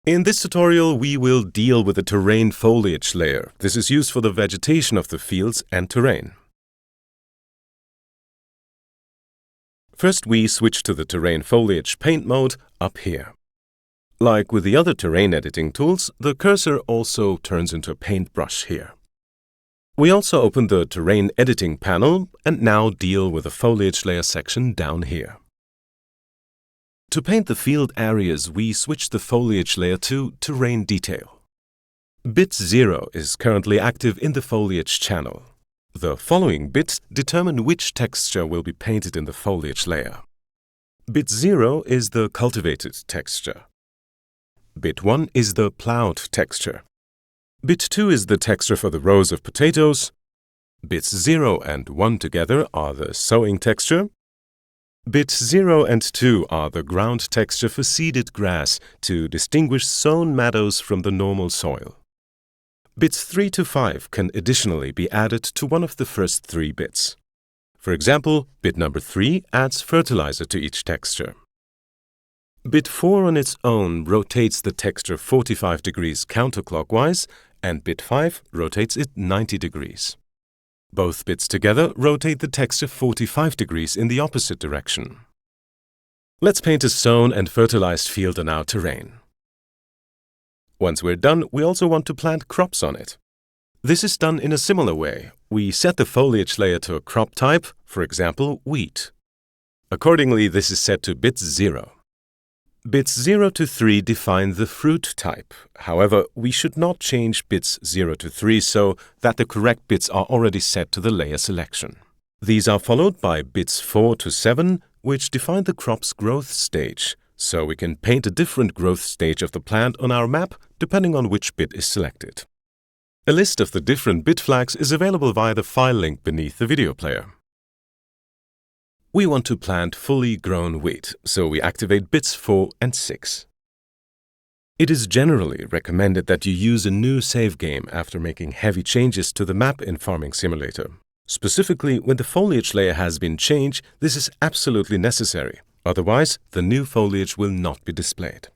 In this tutorial, we will deal with the terrain foliage layer. This is used for the vegetation of the fields and terrain. First, we switch to the terrain foliage paint mode up here. Like with the other terrain editing tools, the cursor also turns into a paintbrush here. We also open the terrain editing panel and now deal with the foliage layer section down here. To paint the field areas, we switch the foliage layer to Terrain Detail. Bit 0 is currently active in the foliage channel. The following bits determine which texture will be painted in the foliage layer. Bit 0 is the cultivated texture. Bit 1 is the plowed texture. Bit 2 is the texture for the rows of potatoes. Bits 0 and 1 together are the sowing texture. Bits 0 and 2 are the ground texture for seeded grass to distinguish sown meadows from the normal soil. Bits 3 to 5 can additionally be added to one of the first 3 bits. For example, bit number 3 adds fertilizer to each texture. Bit 4 on its own rotates the texture 45 degrees counterclockwise, and bit 5 rotates it 90 degrees. Both bits together rotate the texture 45 degrees in the opposite direction. Let's paint a sown and fertilized field on our terrain. Once we're done, we also want to plant crops on it. This is done in a similar way. We set the foliage layer to a crop type, for example, wheat. Accordingly, this is set to bit 0. Bits 0 to 3 define the fruit type. However, we should not change bits 0 to 3 so that the correct bits are already set to the layer selection. These are followed by bits 4 to 7, which define the crop's growth stage, so we can paint a different growth stage of the plant on our map depending on which bit is selected. A list of the different bit flags is available via the file link beneath the video player. We want to plant fully grown wheat, so we activate bits 4 and 6. It is generally recommended that you use a new save game after making heavy changes to the map in Farming Simulator. Specifically, when the foliage layer has been changed, this is absolutely necessary. Otherwise, the new foliage will not be displayed.